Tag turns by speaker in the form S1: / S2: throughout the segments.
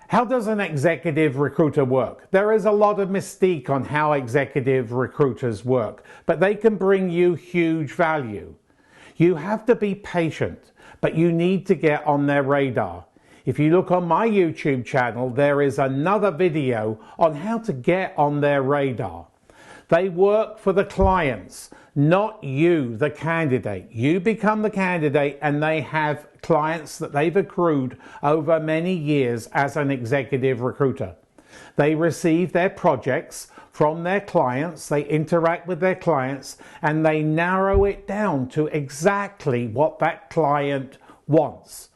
S1: How does an executive recruiter work? There is a lot of mystique on how executive recruiters work, but they can bring you huge value. You have to be patient, but you need to get on their radar. If you look on my YouTube channel, there is another video on how to get on their radar. They work for the clients, not you, the candidate. You become the candidate and they have clients that they've accrued over many years as an executive recruiter. They receive their projects from their clients, they interact with their clients, and they narrow it down to exactly what that client wants.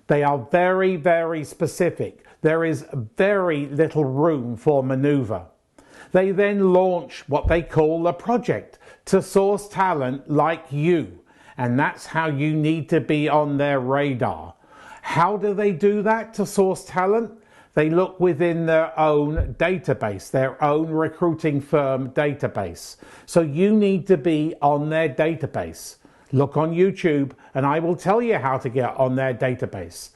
S1: They are very, very specific. There is very little room for maneuver. They then launch what they call a project to source talent like you. And that's how you need to be on their radar. How do they do that to source talent? They look within their own database, their own recruiting firm database. So you need to be on their database. Look on YouTube and I will tell you how to get on their database.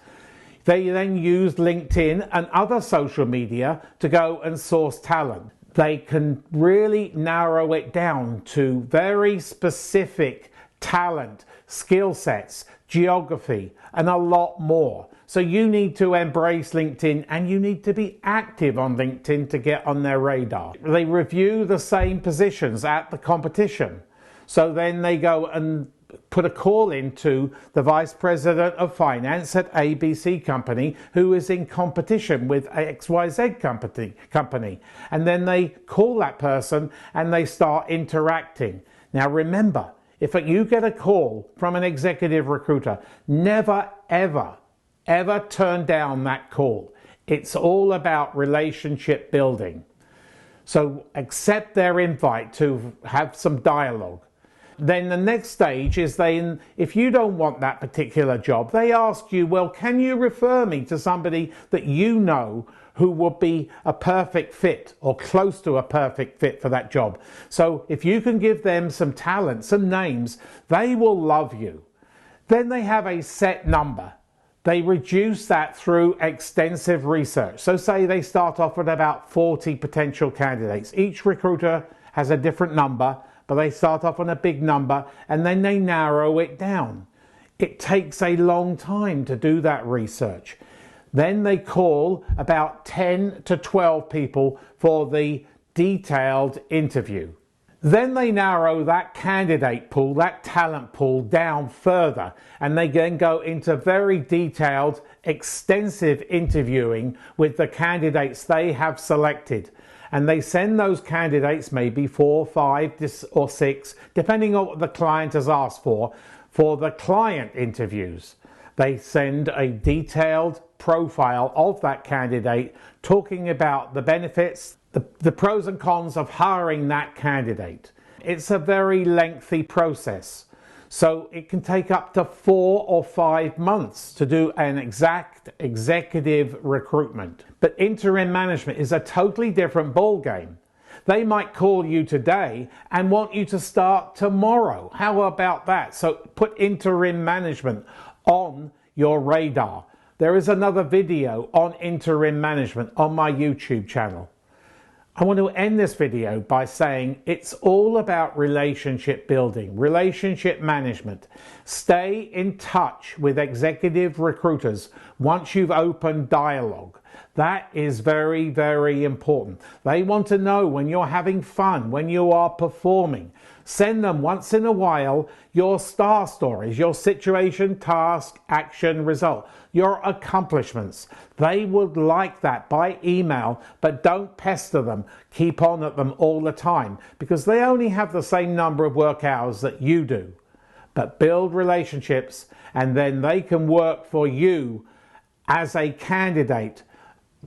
S1: They then use LinkedIn and other social media to go and source talent. They can really narrow it down to very specific talent, skill sets, geography, and a lot more. So you need to embrace LinkedIn and you need to be active on LinkedIn to get on their radar. They review the same positions at the competition. So then they go and put a call into the Vice President of Finance at ABC company who is in competition with XYZ company. And then they call that person and they start interacting. Now remember, if you get a call from an executive recruiter, never, ever, ever turn down that call. It's all about relationship building. So accept their invite to have some dialogue. Then the next stage is if you don't want that particular job, they ask you, well, can you refer me to somebody that you know who would be a perfect fit or close to a perfect fit for that job? So if you can give them some talent, some names, they will love you. Then they have a set number. They reduce that through extensive research. So say they start off with about 40 potential candidates. Each recruiter has a different number, but they start off on a big number and then they narrow it down. It takes a long time to do that research. Then they call about 10 to 12 people for the detailed interview. Then they narrow that candidate pool, that talent pool down further, and they then go into very detailed, extensive interviewing with the candidates they have selected. And they send those candidates, maybe 4, 5 or 6, depending on what the client has asked for the client interviews. They send a detailed profile of that candidate, talking about the benefits, the pros and cons of hiring that candidate. It's a very lengthy process. So it can take up to 4 or 5 months to do an exact executive recruitment. But interim management is a totally different ballgame. They might call you today and want you to start tomorrow. How about that? So put interim management on your radar. There is another video on interim management on my YouTube channel. I want to end this video by saying it's all about relationship building, relationship management. Stay in touch with executive recruiters once you've opened dialogue. That is very, very important. They want to know when you're having fun, when you are performing. Send them once in a while your star stories, your situation, task, action, result, your accomplishments. They would like that by email, but don't pester them. Keep on at them all the time because they only have the same number of work hours that you do. But build relationships and then they can work for you as a candidate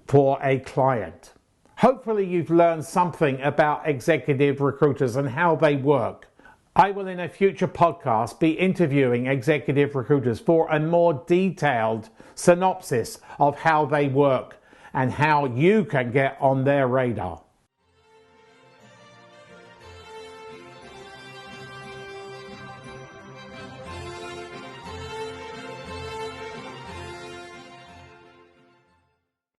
S1: for a client. Hopefully you've learned something about executive recruiters and how they work. I will in a future podcast be interviewing executive recruiters for a more detailed synopsis of how they work and how you can get on their radar.